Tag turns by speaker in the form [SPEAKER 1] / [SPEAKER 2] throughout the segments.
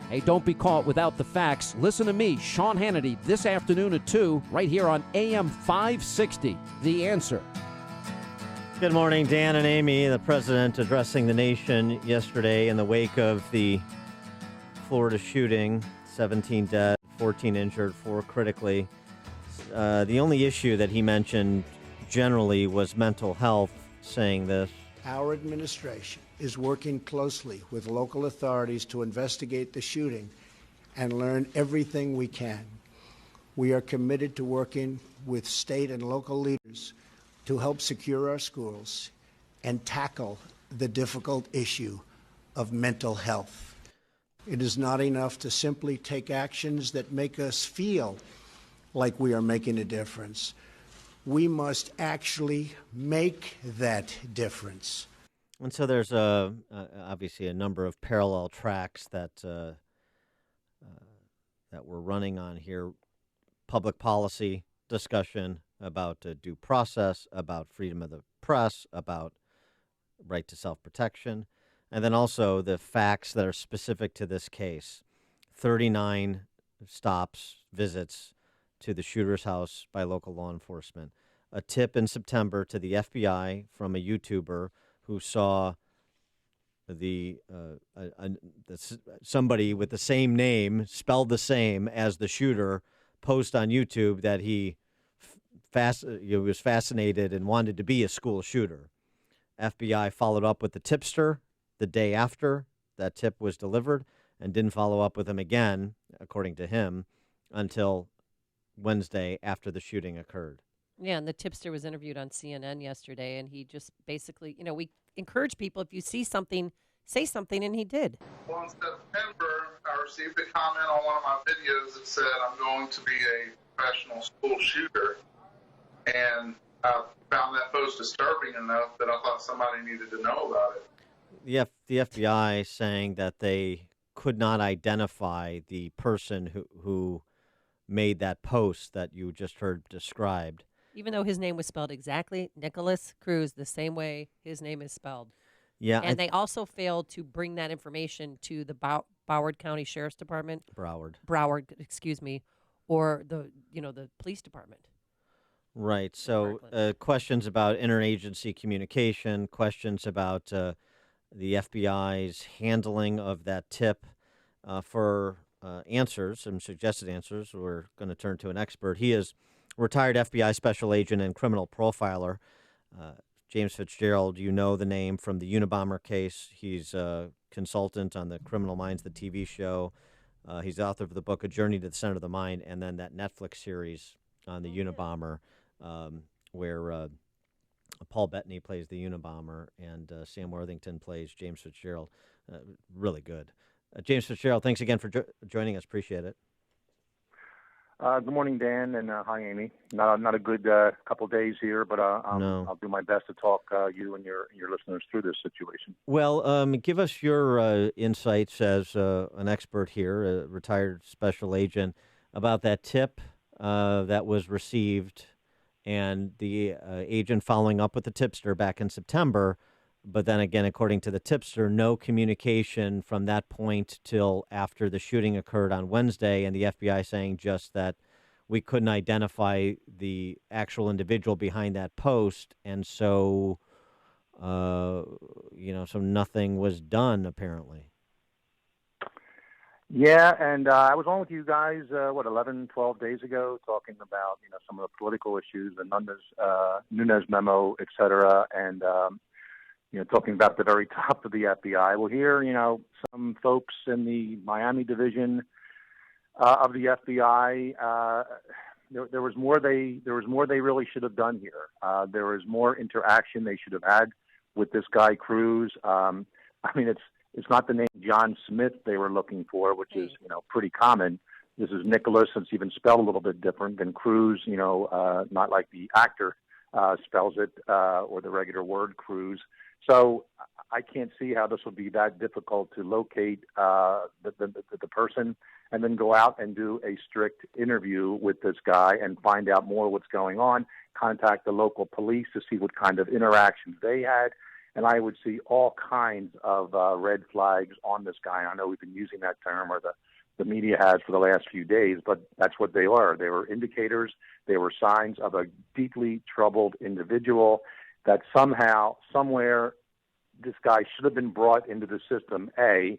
[SPEAKER 1] Hey, don't be caught without the facts. Listen to me, Sean Hannity, this afternoon at 2, right here on AM 560, The Answer.
[SPEAKER 2] Good morning, Dan and Amy. The president addressing the nation yesterday in the wake of the Florida shooting, 17 dead, 14 injured, 4 critically. The only issue that he mentioned generally was mental health, saying this.
[SPEAKER 3] Our administration is working closely with local authorities to investigate the shooting and learn everything we can. We are committed to working with state and local leaders to help secure our schools and tackle the difficult issue of mental health. It is not enough to simply take actions that make us feel like we are making a difference. We must actually make that difference.
[SPEAKER 2] And so there's obviously a number of parallel tracks that we're running on here. Public policy discussion about due process, about freedom of the press, about right to self-protection, and then also the facts that are specific to this case. 39 stops, visits to the shooter's house by local law enforcement. A tip in September to the FBI from a YouTuber who saw somebody with the same name, spelled the same as the shooter, post on YouTube that he was fascinated and wanted to be a school shooter. FBI followed up with the tipster the day after that tip was delivered and didn't follow up with him again, according to him, until Wednesday after the shooting occurred.
[SPEAKER 4] Yeah, and the tipster was interviewed on CNN yesterday, and he just basically, we encourage people, if you see something, say something, and he did.
[SPEAKER 5] Well, in September, I received a comment on one of my videos that said I'm going to be a professional school shooter, and I found that post disturbing enough that I thought somebody needed to know about it.
[SPEAKER 2] The FBI saying that they could not identify the person who made that post that you just heard described.
[SPEAKER 4] Even though his name was spelled exactly, Nicholas Cruz, the same way his name is spelled.
[SPEAKER 2] Yeah,
[SPEAKER 4] and they also failed to bring that information to the Broward County Sheriff's Department. Broward, excuse me, or the police department.
[SPEAKER 2] Right. So questions about interagency communication, questions about the FBI's handling of that tip. For answers, some suggested answers, we're going to turn to an expert. He is retired FBI special agent and criminal profiler. James Fitzgerald, you know the name from the Unabomber case. He's a consultant on the Criminal Minds, the TV show. He's the author of the book, A Journey to the Center of the Mind, and then that Netflix series on the Unabomber where Paul Bettany plays the Unabomber and Sam Worthington plays James Fitzgerald. Really good. James Fitzgerald, thanks again for joining us. Appreciate it.
[SPEAKER 6] Good morning, Dan, and hi, Amy. Not a good couple days here, but I'll do my best to talk you and your listeners through this situation.
[SPEAKER 2] Well, give us your insights as an expert here, a retired special agent, about that tip that was received and the agent following up with the tipster back in September. But then again, according to the tipster, no communication from that point till after the shooting occurred on Wednesday, and the FBI saying just that we couldn't identify the actual individual behind that post, and so, so nothing was done, apparently.
[SPEAKER 6] Yeah, and I was on with you guys, 11, 12 days ago, talking about, some of the political issues, the Nunes memo, et cetera, and talking about the very top of the FBI. Well, here, some folks in the Miami division of the FBI, there was more they really should have done here. There was more interaction they should have had with this guy Cruz. It's not the name John Smith they were looking for, which is pretty common. This is Nicholas. It's even spelled a little bit different than Cruz. Not like the actor spells it or the regular word Cruz. So I can't see how this would be that difficult to locate the person and then go out and do a strict interview with this guy and find out more what's going on, contact the local police to see what kind of interactions they had, and I would see all kinds of red flags on this guy. I know we've been using that term, or the media has for the last few days, but that's what they were. They were indicators. They were signs of a deeply troubled individual that somehow, somewhere, this guy should have been brought into the system, A,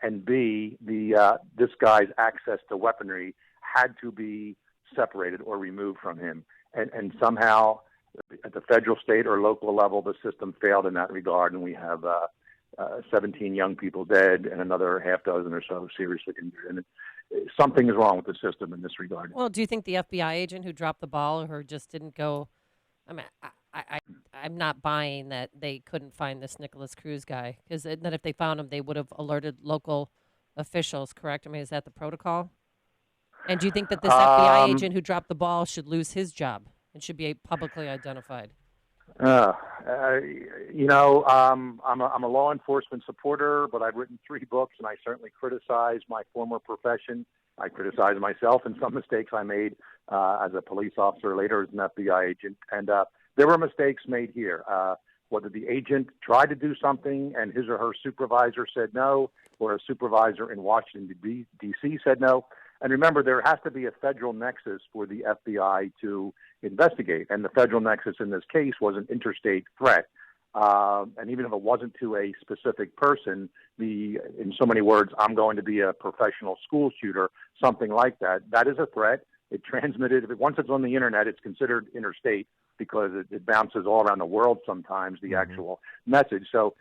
[SPEAKER 6] and B, this guy's access to weaponry had to be separated or removed from him. And somehow, at the federal, state, or local level, the system failed in that regard, and we have 17 young people dead and another half dozen or so seriously injured. And something is wrong with the system in this regard.
[SPEAKER 4] Well, do you think the FBI agent who dropped the ball or just didn't go? I mean, I'm not buying that they couldn't find this Nicholas Cruz guy, because that if they found him, they would have alerted local officials, correct? I mean, is that the protocol? And do you think that this FBI agent who dropped the ball should lose his job and should be publicly identified?
[SPEAKER 6] You know, I'm a law enforcement supporter, but I've written 3 books, and I certainly criticize my former profession. I criticize myself and some mistakes I made as a police officer, later as an FBI agent. And there were mistakes made here. Whether the agent tried to do something and his or her supervisor said no, or a supervisor in Washington, D.C. said no. And remember, there has to be a federal nexus for the FBI to investigate. And the federal nexus in this case was an interstate threat. And even if it wasn't to a specific person, in so many words, I'm going to be a professional school shooter, something like that, that is a threat. It transmitted, once it's on the internet, it's considered interstate because it bounces all around the world sometimes, the actual message. So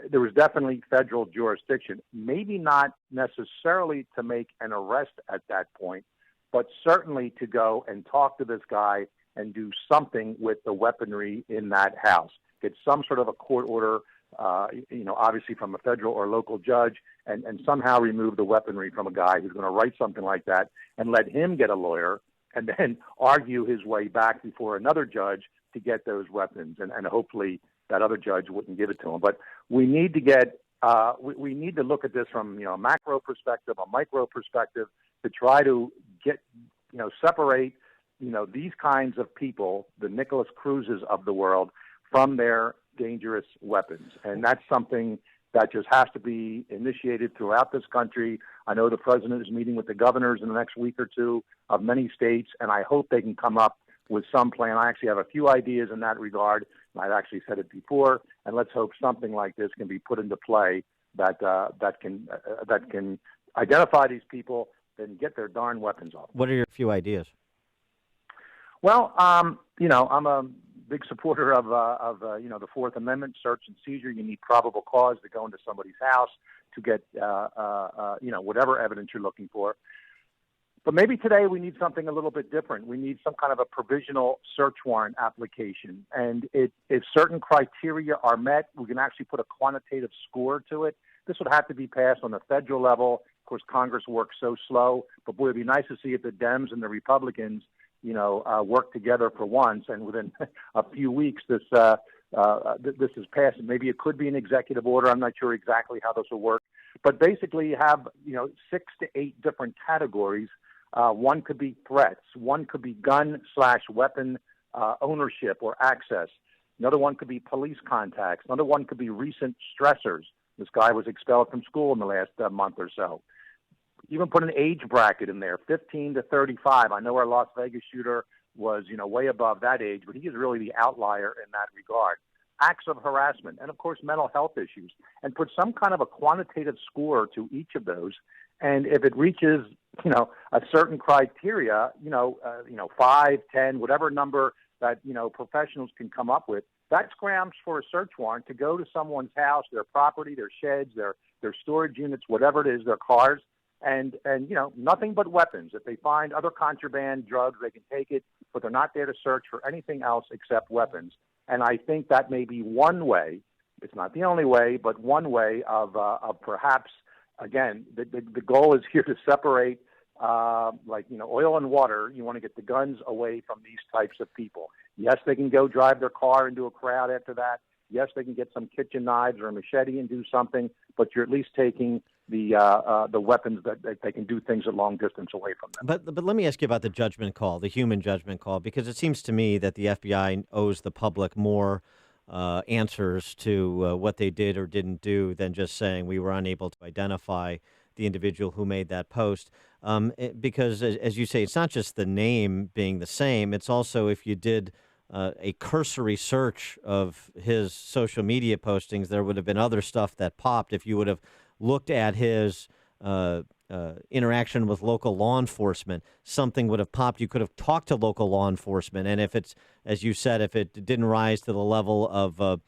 [SPEAKER 6] there was definitely federal jurisdiction, maybe not necessarily to make an arrest at that point, but certainly to go and talk to this guy and do something with the weaponry in that house. Get some sort of a court order, obviously from a federal or local judge, and somehow remove the weaponry from a guy who's going to write something like that, and let him get a lawyer and then argue his way back before another judge to get those weapons. And hopefully that other judge wouldn't give it to him. But we need to get, we need to look at this from, a macro perspective, a micro perspective, to try to get, separate, these kinds of people, the Nicholas Cruzes of the world, from their dangerous weapons. And that's something that just has to be initiated throughout this country. I know the president is meeting with the governors in the next week or two of many states, and I hope they can come up with some plan. I actually have a few ideas in that regard. I've actually said it before, and let's hope something like this can be put into play that can identify these people and get their darn weapons off.
[SPEAKER 2] What are your few ideas?
[SPEAKER 6] Well, I'm a big supporter of the Fourth Amendment, search and seizure. You need probable cause to go into somebody's house to get, whatever evidence you're looking for. But maybe today we need something a little bit different. We need some kind of a provisional search warrant application. And if certain criteria are met, we can actually put a quantitative score to it. This would have to be passed on the federal level. Of course, Congress works so slow. But boy, it'd be nice to see if the Dems and the Republicans work together for once, and within a few weeks, this is passed. Maybe it could be an executive order. I'm not sure exactly how this will work, but basically, you have 6 to 8 different categories. One could be threats. One could be gun/weapon ownership or access. Another one could be police contacts. Another one could be recent stressors. This guy was expelled from school in the last month or so. Even put an age bracket in there, 15 to 35. I know our Las Vegas shooter was, way above that age, but he is really the outlier in that regard. Acts of harassment, and of course, mental health issues, and put some kind of a quantitative score to each of those. And if it reaches, a certain criteria, 5, 10, whatever number that, professionals can come up with, that's grounds for a search warrant to go to someone's house, their property, their sheds, their storage units, whatever it is, their cars. And nothing but weapons. If they find other contraband drugs, they can take it, but they're not there to search for anything else except weapons. And I think that may be one way. It's not the only way, but one way of perhaps, again, the goal is here to separate, oil and water. You want to get the guns away from these types of people. Yes, they can go drive their car into a crowd after that. Yes, they can get some kitchen knives or a machete and do something, but you're at least taking the weapons that they can do things at long distance away from them.
[SPEAKER 2] But let me ask you about the judgment call, the human judgment call, because it seems to me that the FBI owes the public more answers to what they did or didn't do than just saying we were unable to identify the individual who made that post. Because, as you say, it's not just the name being the same. It's also if you did a cursory search of his social media postings, there would have been other stuff that popped. If you would have looked at his interaction with local law enforcement, something would have popped. You could have talked to local law enforcement. And if it's, as you said, if it didn't rise to the level of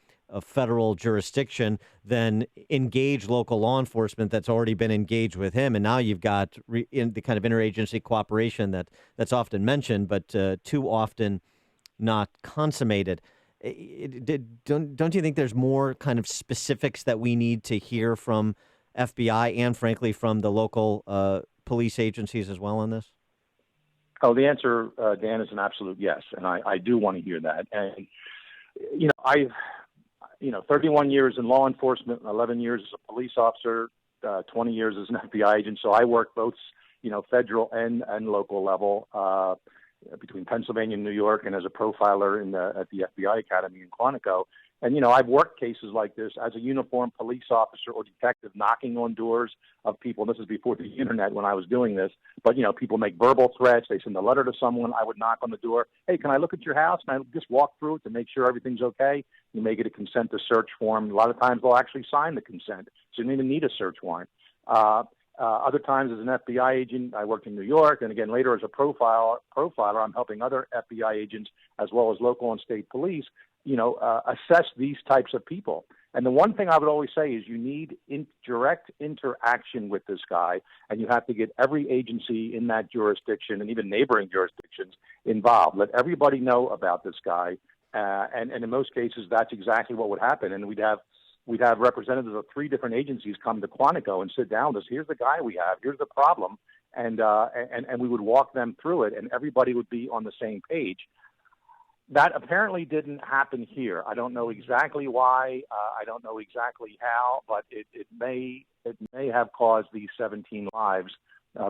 [SPEAKER 2] federal jurisdiction, then engage local law enforcement that's already been engaged with him. And now you've got in the kind of interagency cooperation that's often mentioned, but too often not consummated. Don't you think there's more kind of specifics that we need to hear from FBI and, frankly, from the local police agencies as well on this?
[SPEAKER 6] Oh, the answer, Dan, is an absolute yes, and I do want to hear that. And I've 31 years in law enforcement, 11 years as a police officer, 20 years as an FBI agent. So I work both, federal and local level between Pennsylvania and New York, and as a profiler at the FBI Academy in Quantico. And, I've worked cases like this as a uniformed police officer or detective knocking on doors of people. This is before the internet when I was doing this. But, people make verbal threats. They send a letter to someone. I would knock on the door. Hey, can I look at your house? And I just walk through it to make sure everything's okay. You may get a consent to search form. A lot of times they'll actually sign the consent. So you don't even need a search warrant. Other times as an FBI agent, I worked in New York. And again, later as a profiler, I'm helping other FBI agents as well as local and state police assess these types of people. And the one thing I would always say is you need direct interaction with this guy, and you have to get every agency in that jurisdiction and even neighboring jurisdictions involved. Let everybody know about this guy, and in most cases, that's exactly what would happen. And we'd have representatives of 3 different agencies come to Quantico and sit down with us. Here's the guy we have. Here's the problem, and we would walk them through it, and everybody would be on the same page. That apparently didn't happen here. I don't know exactly why. I don't know exactly how, but it may have caused these 17 lives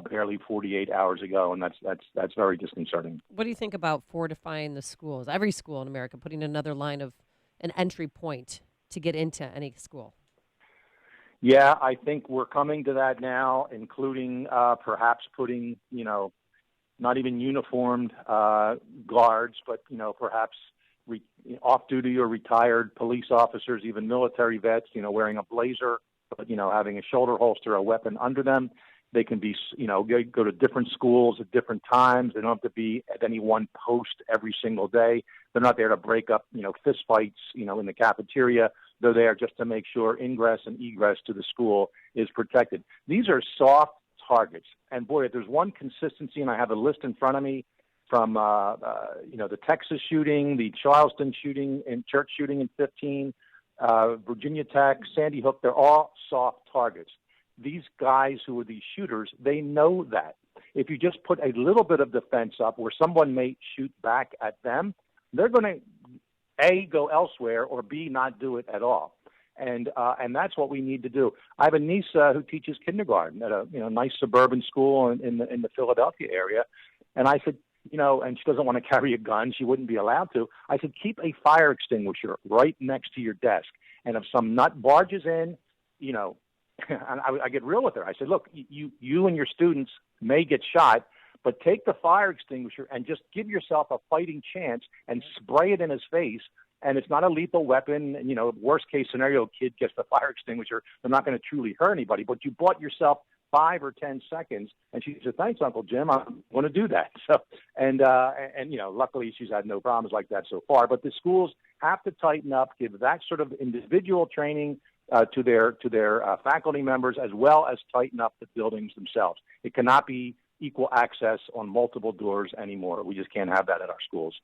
[SPEAKER 6] barely 48 hours ago, and that's very disconcerting.
[SPEAKER 4] What do you think about fortifying the schools? Every school in America, putting another line of an entry point to get into any school.
[SPEAKER 6] Yeah, I think we're coming to that now, including perhaps putting not even uniformed guards, but perhaps off-duty or retired police officers, even military vets, wearing a blazer, but having a shoulder holster, a weapon under them. They can be, go to different schools at different times. They don't have to be at any one post every single day. They're not there to break up, fist fights, in the cafeteria. They're there just to make sure ingress and egress to the school is protected. These are soft targets. And boy, if there's one consistency, and I have a list in front of me from, the Texas shooting, the Charleston shooting, and church shooting in 15, Virginia Tech, Sandy Hook, they're all soft targets. These guys who are these shooters, they know that. If you just put a little bit of defense up where someone may shoot back at them, they're going to, A, go elsewhere, or B, not do it at all. And that's what we need to do. I have a niece who teaches kindergarten at a nice suburban school in the Philadelphia area, and I said, and she doesn't want to carry a gun. She wouldn't be allowed to. I said, keep a fire extinguisher right next to your desk, and if some nut barges in, and I get real with her. I said, look, you and your students may get shot, but take the fire extinguisher and just give yourself a fighting chance and spray it in his face. And it's not a lethal weapon. And, worst case scenario, kid gets the fire extinguisher. They're not going to truly hurt anybody. But you bought yourself 5 or 10 seconds. And she said, thanks, Uncle Jim. I'm going to do that. So, and luckily she's had no problems like that so far. But the schools have to tighten up, give that sort of individual training to their faculty members, as well as tighten up the buildings themselves. It cannot be equal access on multiple doors anymore. We just can't have that at our schools.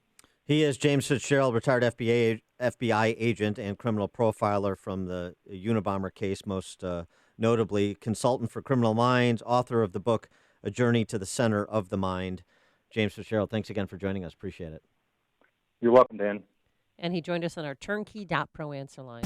[SPEAKER 2] He is James Fitzgerald, retired FBI agent and criminal profiler from the Unabomber case, most notably consultant for criminal minds, author of the book, A Journey to the Center of the Mind. James Fitzgerald, thanks again for joining us. Appreciate it.
[SPEAKER 6] You're welcome, Dan.
[SPEAKER 4] And he joined us on our turnkey.pro answer line.